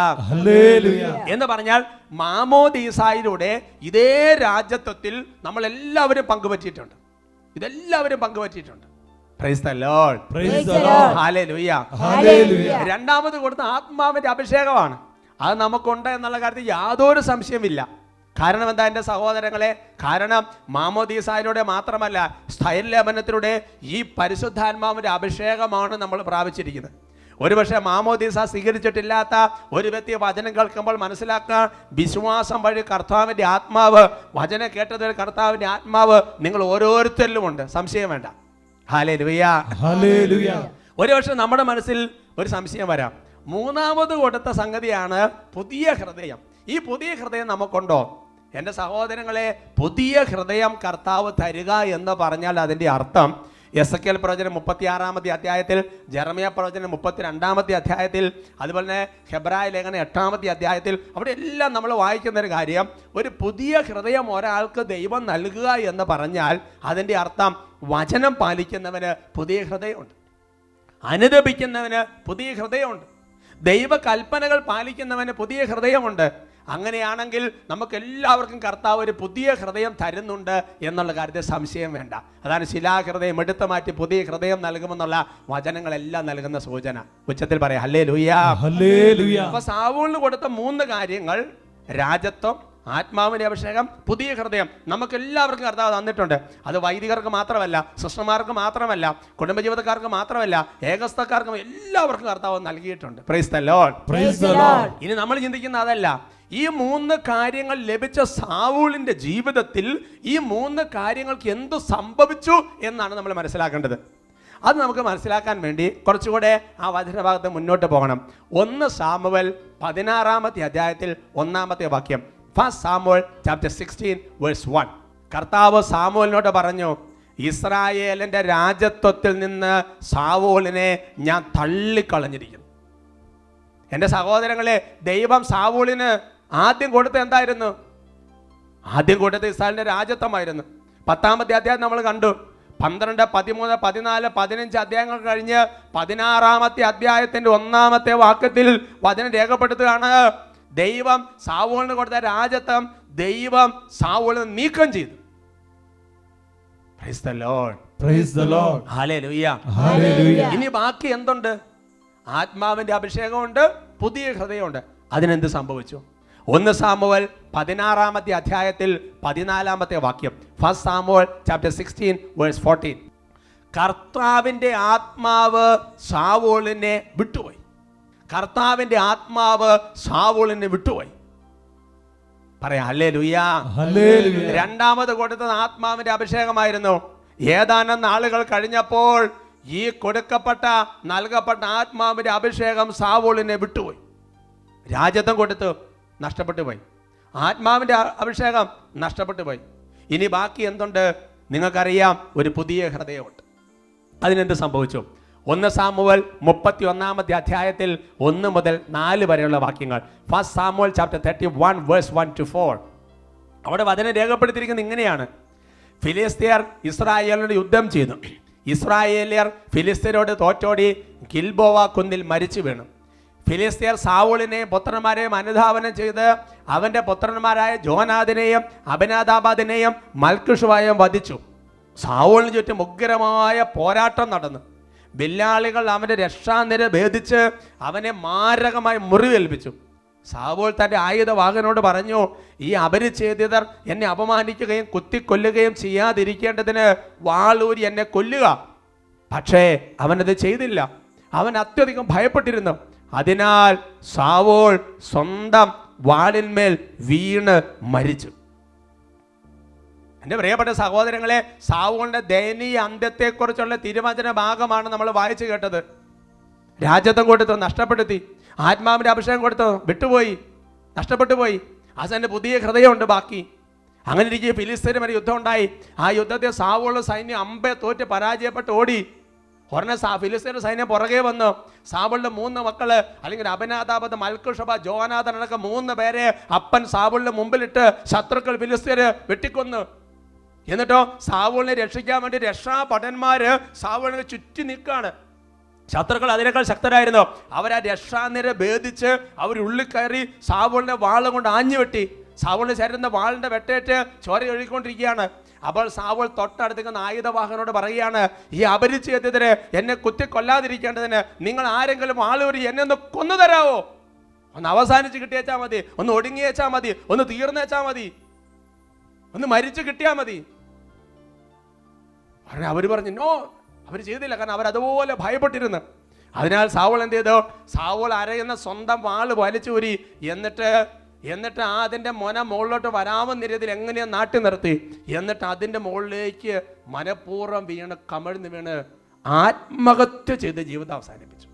[SPEAKER 2] എന്ന് പറഞ്ഞാൽ മാമോദീസായിലൂടെ ഇതേ രാജത്വത്തിൽ നമ്മൾ എല്ലാവരും പങ്കുപറ്റിയിട്ടുണ്ട്. ഇതെല്ലാവരും പങ്കുപറ്റിയിട്ടുണ്ട്. Praise the lord. ഹല്ലേലൂയ. രണ്ടാമത് കൊടുത്ത ആത്മാവിന്റെ അഭിഷേകമാണ്. അത് നമുക്കുണ്ട് എന്നുള്ള കാര്യത്തിൽ യാതൊരു സംശയമില്ല. കാരണം എന്താ എൻ്റെ സഹോദരങ്ങളെ? കാരണം മാമോദീസായിലൂടെ മാത്രമല്ല, സ്ഥൈര്യലേപനത്തിലൂടെ ഈ പരിശുദ്ധാത്മാവിന്റെ അഭിഷേകമാണ് നമ്മൾ പ്രാപിച്ചിരിക്കുന്നത്. ഒരുപക്ഷെ മാമോദീസ സ്വീകരിച്ചിട്ടില്ലാത്ത ഒരു വ്യക്തി വചനം കേൾക്കുമ്പോൾ മനസ്സിലാക്കാൻ, വിശ്വാസം വഴി കർത്താവിന്റെ ആത്മാവ്, വചനം കേട്ടതിൽ കർത്താവിന്റെ ആത്മാവ് നിങ്ങൾ ഓരോരുത്തരിലുമുണ്ട്, സംശയം വേണ്ട. ഹല്ലേലൂയാ. ഒരുപക്ഷെ നമ്മുടെ മനസ്സിൽ ഒരു സംശയം വരാം. മൂന്നാമത് കൊടുത്ത സംഗതിയാണ് പുതിയ ഹൃദയം. ഈ പുതിയ ഹൃദയം നമുക്കുണ്ടോ? എൻ്റെ സഹോദരങ്ങളെ, പുതിയ ഹൃദയം കർത്താവ് തരിക എന്ന് പറഞ്ഞാൽ അതിൻ്റെ അർത്ഥം എസെക്കിയേൽ പ്രവചനം 36-ാമത്തെ അധ്യായത്തിൽ, ജെറമ്യ പ്രവചനം 32-ാമത്തെ അധ്യായത്തിൽ, അതുപോലെ തന്നെ ഹെബ്രായ ലേഖനം 8-ാമത്തെ അധ്യായത്തിൽ, അവിടെ എല്ലാം നമ്മൾ വായിക്കുന്നൊരു കാര്യം, ഒരു പുതിയ ഹൃദയം ഒരാൾക്ക് ദൈവം നൽകുക എന്ന് പറഞ്ഞാൽ അതിൻ്റെ അർത്ഥം വചനം പാലിക്കുന്നവന് പുതിയ ഹൃദയമുണ്ട്, അനുദപിക്കുന്നവന് പുതിയ ഹൃദയമുണ്ട്, ദൈവ കൽപ്പനകൾ പാലിക്കുന്നവന് പുതിയ ഹൃദയമുണ്ട്. അങ്ങനെയാണെങ്കിൽ നമുക്ക് എല്ലാവർക്കും കർത്താവ് ഒരു പുതിയ ഹൃദയം തരുന്നുണ്ട് എന്നുള്ള കാര്യത്തിൽ സംശയം വേണ്ട. അതാണ് ശിലാഹൃദയം എടുത്തു മാറ്റി പുതിയ ഹൃദയം നൽകുമെന്നുള്ള വചനങ്ങളെല്ലാം നൽകുന്ന സൂചന. ഉച്ചത്തിൽ പറയാം ഹല്ലേലൂയാ. അപ്പൊ സാവൂളിന് കൊടുത്ത 3 കാര്യങ്ങൾ, രാജത്വം, ആത്മാവിന്റെ അഭിഷേകം, പുതിയ ഹൃദയം, നമുക്ക് എല്ലാവർക്കും കർത്താവ് തന്നിട്ടുണ്ട്. അത് വൈദികർക്ക് മാത്രമല്ല, സിസ്റ്റർമാർക്ക് മാത്രമല്ല, കുടുംബജീവിതക്കാർക്ക് മാത്രമല്ല, ഏകസ്ഥക്കാർക്കും എല്ലാവർക്കും കർത്താവ് നൽകിയിട്ടുണ്ട്. Price the Lord. ഇനി നമ്മൾ ചിന്തിക്കുന്ന അതല്ല, ഈ 3 കാര്യങ്ങൾ ലഭിച്ച സാവൂളിന്റെ ജീവിതത്തിൽ ഈ 3 കാര്യങ്ങൾക്ക് എന്തു സംഭവിച്ചു എന്നാണ് നമ്മൾ മനസ്സിലാക്കേണ്ടത്. അത് നമുക്ക് മനസ്സിലാക്കാൻ വേണ്ടി കുറച്ചുകൂടെ ആ വചനഭാഗത്ത് മുന്നോട്ട് പോകണം. 1 സാമുവേൽ 16-ാമത്തെ അധ്യായത്തിൽ 1-ാമത്തെ വാക്യം, ഫസ്റ്റ് സാമുവേൽ ചാപ്റ്റർ 16:1. കർത്താവ് സാമുവേലിനോട് പറഞ്ഞു, ഇസ്രായേലിന്റെ രാജത്വത്തിൽ നിന്ന് സാവൂളിനെ ഞാൻ തള്ളിക്കളഞ്ഞിരിക്കുന്നു. എൻ്റെ സഹോദരങ്ങളെ, ദൈവം സാവൂളിന് ആദ്യം കൊടുത്ത എന്തായിരുന്നു? ആദ്യം കൊടുത്ത ഇസ്രായേലിന്റെ രാജത്വമായിരുന്നു. 10-ാമത്തെ അധ്യായം നമ്മൾ കണ്ടു. 12, 13, 14, 15 അധ്യായങ്ങൾ കഴിഞ്ഞ് 16-ാമത്തെ അധ്യായത്തിന്റെ 1-ാമത്തെ വാക്യത്തിൽ വചനം രേഖപ്പെടുത്തുകയാണ്, ദൈവം സാവൂളിന് കൊടുത്ത രാജത്വം ദൈവം സാവൂളിന് നീക്കം ചെയ്തു. Praise the Lord.
[SPEAKER 3] Praise the Lord.
[SPEAKER 2] Hallelujah.
[SPEAKER 3] Hallelujah.
[SPEAKER 2] ഇനി ബാക്കി എന്തുണ്ട്? ആത്മാവിന്റെ അഭിഷേകമുണ്ട്, പുതിയ ഹൃദയമുണ്ട്. അതിനെന്ത് സംഭവിച്ചു? 1 സാമുവേൽ 16-ാമത്തെ അധ്യായത്തിൽ 14-ാമത്തെ വാക്യം. 1 സാമുവേൽ ചാപ്റ്റർ 16 വേഴ്സ് 14. കർത്താവിന്റെ ആത്മാവ് സാവൂളിനെ വിട്ടുപോയി. കർത്താവിന്റെ ആത്മാവ് സാവൂളിനെ വിട്ടുപോയി. പറയാം ഹല്ലേലൂയ.
[SPEAKER 3] Hallelujah.
[SPEAKER 2] രണ്ടാമത് കൊടുത്തത് ആത്മാവിന്റെ അഭിഷേകമായിരുന്നു. ഏതാനും നാളുകൾ കഴിഞ്ഞപ്പോൾ ഈ കൊടുക്കപ്പെട്ട നൽകപ്പെട്ട ആത്മാവിന്റെ അഭിഷേകം സാവൂളിനെ വിട്ടുപോയി. രാജ്യത്വം കൊടുത്തു, നഷ്ടപ്പെട്ടു പോയി. ആത്മാവിന്റെ അഭിഷേകം നഷ്ടപ്പെട്ടു പോയി. ഇനി ബാക്കി എന്തുണ്ട്? നിങ്ങൾക്കറിയാം, ഒരു പുതിയ ഹൃദയമുണ്ട്. അതിനെന്ത് സംഭവിച്ചു? 1 സാമുവേൽ 31-ാമത്തെ അധ്യായത്തിൽ 1 മുതൽ 4 വരെയുള്ള വാക്യങ്ങൾ. 1 സാമുവേൽ ചാപ്റ്റർ 31 വേഴ്സ് 1 to 4. അവിടെ വചനം രേഖപ്പെടുത്തിയിരിക്കുന്നത് ഇങ്ങനെയാണ്: ഫിലിസ്ത്യർ ഇസ്രായേലിനോട് യുദ്ധം ചെയ്തു. ഇസ്രായേലിയർ ഫിലിസ്ത്യരോട് തോറ്റോടി ഗിൽബോവ കുന്നിൽ മരിച്ചു വീണു. ഫിലിസ്ത്യർ സാവൂളിനെയും പുത്രന്മാരെയും അനുധാവനം ചെയ്ത് അവന്റെ പുത്രന്മാരായ ജോനാദിനെയും അബിനാദാബാദിനെയും മൽക്കുഷുവായും വധിച്ചു. സാവൂളിന് ചുറ്റും ഉഗ്രമായ പോരാട്ടം നടന്നു. ബില്ലാളികൾ അവന്റെ രക്ഷാനിര ഭേദിച്ച് അവനെ മാരകമായി മുറിവേൽപ്പിച്ചു. സാവൂൾ തന്റെ ആയുധവാഹകനോട് പറഞ്ഞു, ഈ അപരിച്ഛേദിതർ എന്നെ അപമാനിക്കുകയും കുത്തിക്കൊല്ലുകയും ചെയ്യാതിരിക്കേണ്ടതിന് വാളൂരി എന്നെ കൊല്ലുക. പക്ഷേ അവനത് ചെയ്തില്ല. അവൻ അത്യധികം ഭയപ്പെട്ടിരുന്നു. അതിനാൽ സാവൂൾ സ്വന്തം വാളിന്മേൽ വീണ് മരിച്ചു. എൻ്റെ പ്രിയപ്പെട്ട സഹോദരങ്ങളെ, സാവൂളിന്റെ ദയനീയ അന്ത്യത്തെക്കുറിച്ചുള്ള തിരുവചന ഭാഗമാണ് നമ്മൾ വായിച്ചു കേട്ടത്. രാജ്യത്വം കൊടുത്തു, നഷ്ടപ്പെടുത്തി. ആത്മാവിന്റെ അഭിഷേകം കൊടുത്തു, വിട്ടുപോയി, നഷ്ടപ്പെട്ടു പോയി. അവസാനം പുതിയ ഹൃദയമുണ്ട് ബാക്കി. അങ്ങനെ ഇരിക്കെ ഫിലിസ്ത്യരും ഒരു യുദ്ധം ഉണ്ടായി. ആ യുദ്ധത്തിൽ സാവൂൾ സൈന്യം അമ്പെ തോറ്റ് പരാജയപ്പെട്ട് ഓടി. ഉടനെ ഫിലിസ്ത്യരുടെ സൈന്യം പുറകെ വന്നു. സാവൂളിന്റെ 3 മക്കള്, അല്ലെങ്കിൽ അബിനാദാബ്, മൽക്കുഷബ, ജോനാഥൻ അടക്കം 3 പേരെ അപ്പൻ സാവൂളിന്റെ മുമ്പിലിട്ട് ശത്രുക്കൾ ഫിലിസ്ത്യര് വെട്ടിക്കൊന്നു. എന്നിട്ടോ സാവൂളിനെ രക്ഷിക്കാൻ വേണ്ടി രക്ഷാഭടന്മാര് സാവൂളിനെ ചുറ്റി നിൽക്കാണ്. ശത്രുക്കൾ അതിനേക്കാൾ ശക്തരായിരുന്നു. അവരാ രക്ഷാനിര ഭേദിച്ച് അവരുള്ളിൽ കയറി സാവൂളിനെ വാള് കൊണ്ട് ആഞ്ഞു വെട്ടി. സാവൂളിന്റെ ശരീരത്തിന്റെ വാളിന്റെ വെട്ടേറ്റ് ചോര ഒഴുകിക്കൊണ്ടിരിക്കുകയാണ്. അപ്പോൾ സാവൂൾ തൊട്ടടുത്തേക്കുന്ന ആയുധവാഹകനോട് പറയുകയാണ്, ഈ അപരിച്ഛേദിതരെ എന്നെ കുത്തിക്കൊല്ലാതിരിക്കേണ്ടതിന് നിങ്ങൾ ആരെങ്കിലും ആളൂരി എന്നെ ഒന്ന് കൊന്നു തരാവോ? ഒന്ന് അവസാനിച്ച് കിട്ടിയേച്ചാ മതി, ഒന്ന് ഒടുങ്ങിയേച്ചാ മതി, ഒന്ന് തീർന്നേച്ചാ മതി, ഒന്ന് മരിച്ചു കിട്ടിയാ മതി. അവർ പറഞ്ഞു നോ, അവർ ചെയ്തില്ല. കാരണം അവരതുപോലെ ഭയപ്പെട്ടിരുന്നു. അതിനാൽ സാവൂൾ എന്ത് ചെയ്തു? സാവൂൾ അരയുന്ന സ്വന്തം വാള് വലിച്ചൂരി. എന്നിട്ട് അതിൻ്റെ മൊന മുകളിലോട്ട് വരാമെന്ന രീതിയിൽ എങ്ങനെയാ നാട്ടി നിർത്തി. എന്നിട്ട് അതിൻ്റെ മുകളിലേക്ക് മനഃപൂർവ്വം വീണ് കമിഴ്ന്ന് വീണ് ആത്മഹത്യ ചെയ്ത് ജീവിതം അവസാനിപ്പിച്ചു.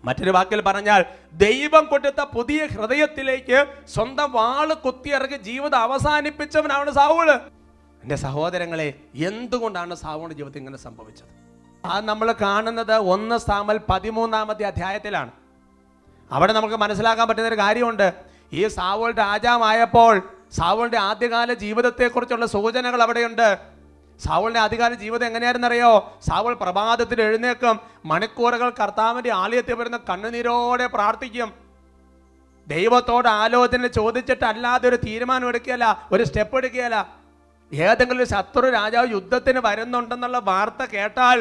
[SPEAKER 2] മറ്റൊരു വാക്കിൽ പറഞ്ഞാൽ, ദൈവം കൊടുത്ത പുതിയ ഹൃദയത്തിലേക്ക് സ്വന്തം വാള് കുത്തിയിറക്കി ജീവിതം അവസാനിപ്പിച്ചവനാണ് സാവൂള്. എൻ്റെ സഹോദരങ്ങളെ, എന്തുകൊണ്ടാണ് സാവൂളിന്റെ ജീവിതത്തിൽ ഇങ്ങനെ സംഭവിച്ചത്? അത് നമ്മൾ കാണുന്നത് 1 സാമുവേൽ 13-ാമത്തെ അധ്യായത്തിലാണ്. അവിടെ നമുക്ക് മനസ്സിലാക്കാൻ പറ്റുന്ന ഒരു കാര്യമുണ്ട്. ഈ സാവൂൾ രാജാവായപ്പോൾ സാവൂളിന്റെ ആദ്യകാല ജീവിതത്തെക്കുറിച്ചുള്ള സൂചനകൾ അവിടെയുണ്ട്. സാവൂളിന്റെ ആദ്യകാല ജീവിതം എങ്ങനെയായിരുന്നറിയോ? സാവൂൾ പ്രഭാതത്തിൽ എഴുന്നേക്കും, മണിക്കൂറുകൾ കർത്താവിന്റെ ആലയത്തിൽ വരുന്ന കണ്ണുനീരോടെ പ്രാർത്ഥിക്കും. ദൈവത്തോട് ആലോചന ചോദിച്ചിട്ട് അല്ലാതെ ഒരു തീരുമാനം എടുക്കുകയല്ല, ഒരു സ്റ്റെപ്പ് എടുക്കുകയല്ല. ഏതെങ്കിലും ഒരു ശത്രു രാജാവ് യുദ്ധത്തിന് വരുന്നുണ്ടെന്നുള്ള വാർത്ത കേട്ടാൽ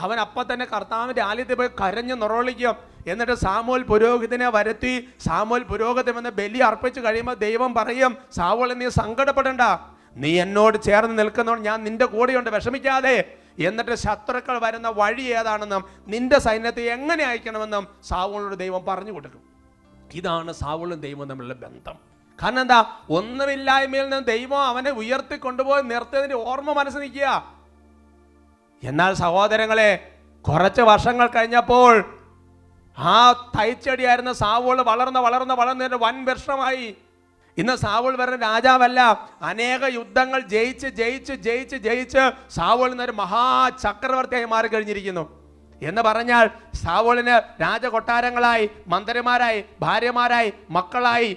[SPEAKER 2] അവൻ അപ്പം തന്നെ കർത്താവിന്റെ ആലയത്തിൽ പോയി കരഞ്ഞു നിറവിളിക്കും. എന്നിട്ട് സാമുവേൽ പുരോഹിതനെ വരുത്തി സാമുവേൽ പുരോഹിതൻ വന്ന് ബലി അർപ്പിച്ച് കഴിയുമ്പോൾ ദൈവം പറയും, സാവൂൾ നീ സങ്കടപ്പെടണ്ട, നീ എന്നോട് ചേർന്ന് നിൽക്കുന്നതുകൊണ്ട് ഞാൻ നിന്റെ കൂടെയുണ്ട്, വിഷമിക്കാതെ. എന്നിട്ട് ശത്രുക്കൾ വരുന്ന വഴി ഏതാണെന്നും നിന്റെ സൈന്യത്തെ എങ്ങനെ അയക്കണമെന്നും സാവൂളിനോട് ദൈവം പറഞ്ഞു കൊടുക്കും. ഇതാണ് സാവൂളും ദൈവവും തമ്മിലുള്ള ബന്ധം. കാരണം എന്താ? ഒന്നുമില്ലായ്മയിൽ നിന്ന് ദൈവം അവനെ ഉയർത്തി കൊണ്ടുപോയി നിർത്തിയതിന്റെ ഓർമ്മ മനസ്സിൽ നിൽക്കുക. എന്നാൽ സഹോദരങ്ങളെ, കുറച്ച് വർഷങ്ങൾ കഴിഞ്ഞപ്പോൾ ആ തൈച്ചെടിയായിരുന്ന സാവൂൾ വളർന്ന് വൻ വർഷമായി. ഇന്ന് സാവൂൾ വരുന്ന രാജാവല്ല, അനേക യുദ്ധങ്ങൾ ജയിച്ച് സാവൂൾ ഇന്നൊരു മഹാചക്രവർത്തിയായി മാറി കഴിഞ്ഞിരിക്കുന്നു. എന്ന് പറഞ്ഞാൽ സാവൂളിന് രാജകൊട്ടാരങ്ങളായി, മന്ത്രിമാരായി, ഭാര്യമാരായി, മക്കളായി.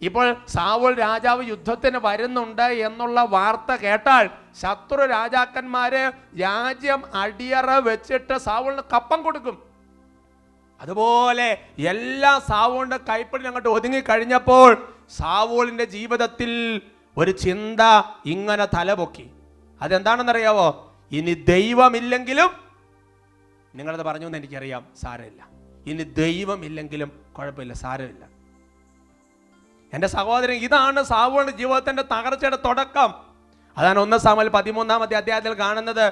[SPEAKER 2] ഇപ്പോൾ സാവൂൾ രാജാവ് യുദ്ധത്തിന് വരുന്നുണ്ട് എന്നുള്ള വാർത്ത കേട്ടാൽ ശത്രു രാജാക്കന്മാര് രാജ്യം അടിയറ വെച്ചിട്ട് സാവൂളിന് കപ്പം കൊടുക്കും. അതുപോലെ എല്ലാ സാവൂളിന്റെ കൈപ്പിടിയിൽ അങ്ങോട്ട് ഒതുങ്ങി കഴിഞ്ഞപ്പോൾ സാവൂളിന്റെ ജീവിതത്തിൽ ഒരു ചിന്ത ഇങ്ങനെ തലപൊക്കി. അതെന്താണെന്നറിയാവോ? ഇനി ദൈവമില്ലെങ്കിലും, നിങ്ങളത് പറഞ്ഞു എന്ന് എനിക്കറിയാം, സാരമില്ല. ഇനി ദൈവമില്ലെങ്കിലും കുഴപ്പമില്ല, സാരമില്ല. എൻ്റെ സഹോദരൻ, ഇതാണ് സാവൂളിന്റെ ജീവിതത്തിന്റെ തകർച്ചയുടെ തുടക്കം. അതാണ് 1 സാമുവേൽ 13-ാമത്തെ അധ്യായത്തിൽ കാണുന്നത്.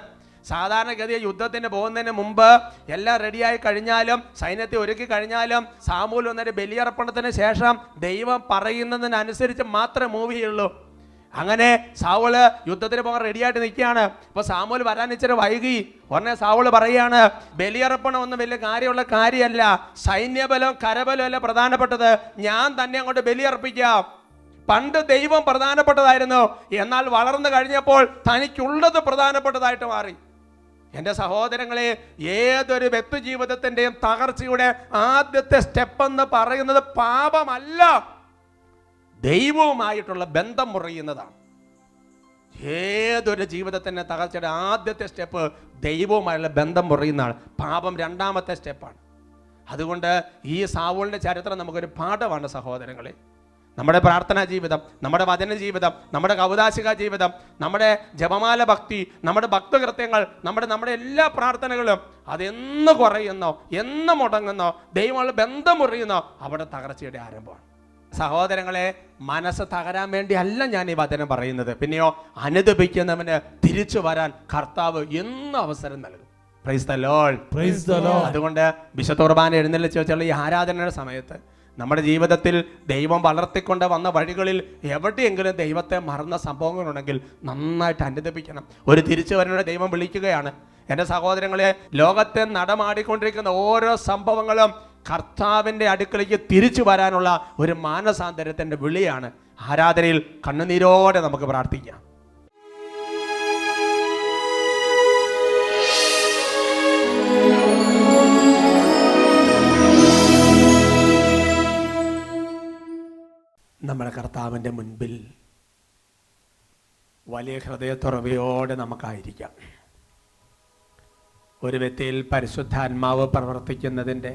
[SPEAKER 2] സാധാരണഗതിയെ യുദ്ധത്തിന് പോകുന്നതിന് മുമ്പ് എല്ലാം റെഡിയായി കഴിഞ്ഞാലും, സൈന്യത്തെ ഒരുക്കി കഴിഞ്ഞാലും, സാമൂൽ വന്നൊരു ബലിയർപ്പണത്തിന് ശേഷം ദൈവം പറയുന്നതിനനുസരിച്ച് മാത്രമേ മൂവ് ചെയ്യുള്ളൂ. അങ്ങനെ സാവൂള് യുദ്ധത്തിന് പോകാൻ റെഡിയായിട്ട് നിൽക്കുകയാണ്. അപ്പോൾ സാമൂൽ വരാൻ ഇച്ചിരി വൈകി. ഉടനെ സാവൂള് പറയുകയാണ്, ബലിയർപ്പണം ഒന്നും വലിയ കാര്യമുള്ള കാര്യമല്ല, സൈന്യബലം കരബലം അല്ല പ്രധാനപ്പെട്ടത്, ഞാൻ തന്നെ അങ്ങോട്ട് ബലിയർപ്പിക്കാം. പണ്ട് ദൈവം പ്രധാനപ്പെട്ടതായിരുന്നു, എന്നാൽ വളർന്നു കഴിഞ്ഞപ്പോൾ തനിക്കുള്ളത് പ്രധാനപ്പെട്ടതായിട്ട് മാറി. എൻ്റെ സഹോദരങ്ങളെ, ഏതൊരു വ്യക്തി ജീവിതത്തിൻ്റെയും തകർച്ചയുടെ ആദ്യത്തെ സ്റ്റെപ്പ് എന്ന് പറയുന്നത് പാപമല്ല, ദൈവവുമായിട്ടുള്ള ബന്ധം മുറിയുന്നതാണ്. ഏതൊരു ജീവിതത്തിൻ്റെ തകർച്ചയുടെ ആദ്യത്തെ സ്റ്റെപ്പ് ദൈവവുമായുള്ള ബന്ധം മുറിയുന്നതാണ്. പാപം രണ്ടാമത്തെ സ്റ്റെപ്പാണ്. അതുകൊണ്ട് ഈ സാവൂളിൻ്റെ ചരിത്രം നമുക്കൊരു പാഠമാണ് സഹോദരങ്ങളെ. നമ്മുടെ പ്രാർത്ഥനാ ജീവിതം, നമ്മുടെ വചന ജീവിതം, നമ്മുടെ കൗദാശിക ജീവിതം, നമ്മുടെ ജപമാല ഭക്തി, നമ്മുടെ ഭക്തകൃത്യങ്ങൾ, നമ്മുടെ എല്ലാ പ്രാർത്ഥനകളും അതെന്ന് കുറയുന്നോ, എന്ന് മുടങ്ങുന്നോ, ദൈവമുള്ള ബന്ധം മുറിയുന്നോ, അവിടെ തകർച്ചയുടെ ആരംഭമാണ്. സഹോദരങ്ങളെ, മനസ്സ് തകരാൻ വേണ്ടി അല്ല ഞാൻ ഈ വചനം പറയുന്നത്. പിന്നെയോ, അനുദപിക്കുന്നവന് തിരിച്ചു വരാൻ കർത്താവ് എന്നും അവസരം നൽകും. Praise the Lord.
[SPEAKER 3] Praise the Lord.
[SPEAKER 2] അതുകൊണ്ട് വിശുദ്ധ കുർബാന എഴുന്നള്ളിച്ച് വെച്ചുള്ള ഈ ആരാധനയുടെ സമയത്ത് നമ്മുടെ ജീവിതത്തിൽ ദൈവം വളർത്തിക്കൊണ്ട് വന്ന വഴികളിൽ എവിടെയെങ്കിലും ദൈവത്തെ മറന്ന സംഭവങ്ങളുണ്ടെങ്കിൽ നന്നായിട്ട് അനുദപിക്കണം. ഒരു തിരിച്ചു വരവിനെ ദൈവം വിളിക്കുകയാണ്. എൻ്റെ സഹോദരങ്ങളെ, ലോകത്തെ നടമാടിക്കൊണ്ടിരിക്കുന്ന ഓരോ സംഭവങ്ങളും കർത്താവിൻ്റെ അടുക്കലേക്ക് തിരിച്ചു വരാനുള്ള ഒരു മാനസാന്തരത്തിൻ്റെ വിളിയാണ്. ആരാധനയിൽ കണ്ണുനീരോടെ നമുക്ക് പ്രാർത്ഥിക്കാം. നമ്മുടെ കർത്താവിൻ്റെ മുൻപിൽ വലിയ ഹൃദയത്തുറവയോടെ നമുക്കായിരിക്കാം. ഒരു വ്യക്തിയിൽ പരിശുദ്ധാത്മാവ് പ്രവർത്തിക്കുന്നതിൻ്റെ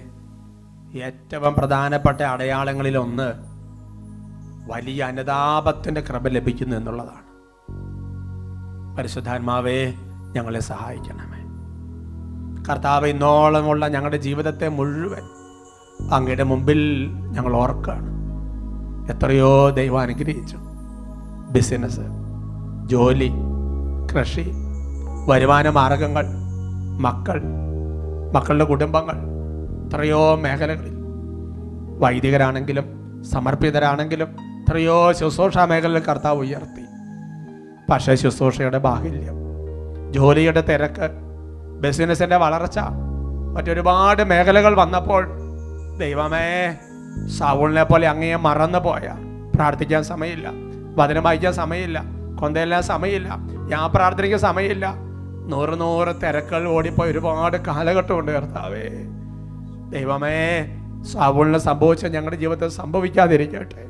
[SPEAKER 2] ഏറ്റവും പ്രധാനപ്പെട്ട അടയാളങ്ങളിലൊന്ന് വലിയ അനുതാപത്തിൻ്റെ കൃപ ലഭിക്കുന്നു എന്നുള്ളതാണ്. പരിശുദ്ധാത്മാവേ, ഞങ്ങളെ സഹായിക്കണമേ. കർത്താവ്, ഇന്നോളമുള്ള ഞങ്ങളുടെ ജീവിതത്തെ മുഴുവൻ അങ്ങയുടെ മുമ്പിൽ ഞങ്ങൾ ഓർക്കുകയാണ്. എത്രയോ ദൈവം അനുഗ്രഹിച്ചു. ബിസിനസ്, ജോലി, കൃഷി, വരുമാന മാർഗങ്ങൾ, മക്കളുടെ കുടുംബങ്ങൾ, എത്രയോ മേഖലകളിൽ വൈദികരാണെങ്കിലും സമർപ്പിതരാണെങ്കിലും എത്രയോ ശുശ്രൂഷ മേഖലയിൽ കർത്താവ് ഉയർത്തി. പക്ഷേ ശുശ്രൂഷയുടെ ബാഹുല്യം, ജോലിയുടെ തിരക്ക്, ബിസിനസിൻ്റെ വളർച്ച, മറ്റൊരുപാട് മേഖലകൾ വന്നപ്പോൾ ദൈവമേ, സാവൂളിനെ പോലെ അങ്ങയെ മറന്നു പോയ, പ്രാർത്ഥിക്കാൻ സമയമില്ല, വചനം വായിക്കാൻ സമയമില്ല, കൊന്തയെല്ലാം സമയമില്ല, ഞാൻ പ്രാർത്ഥനയ്ക്ക് സമയമില്ല, 100 തിരക്കുകൾ ഓടിപ്പോയി ഒരുപാട് കാലഘട്ടമുണ്ട്. കർത്താവേ, ദൈവമേ, സാവൂളിന് സംഭവിച്ച ഞങ്ങളുടെ ജീവിതത്തിൽ സംഭവിക്കാതിരിക്കട്ടെ.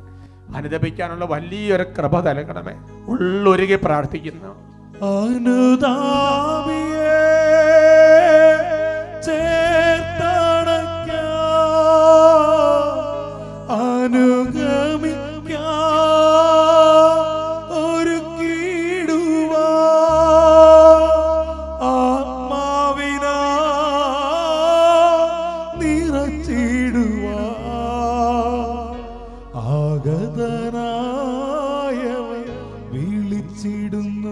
[SPEAKER 2] അനുദപിക്കാനുള്ള വലിയൊരു കൃപ നൽകണമേ. ഉള്ളൊരുകി പ്രാർത്ഥിക്കുന്നു.
[SPEAKER 3] അനുതാപിയേ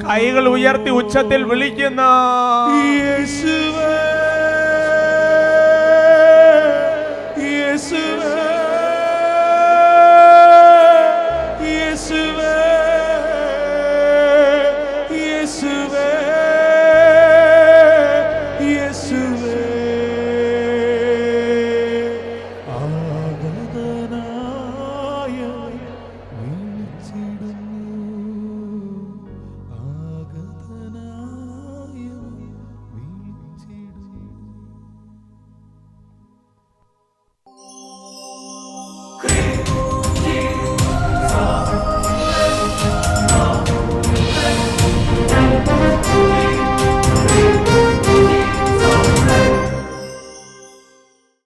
[SPEAKER 2] കൈകൾ ഉയർത്തി ഉച്ചത്തിൽ വിളിക്കുന്നു,
[SPEAKER 3] യേശു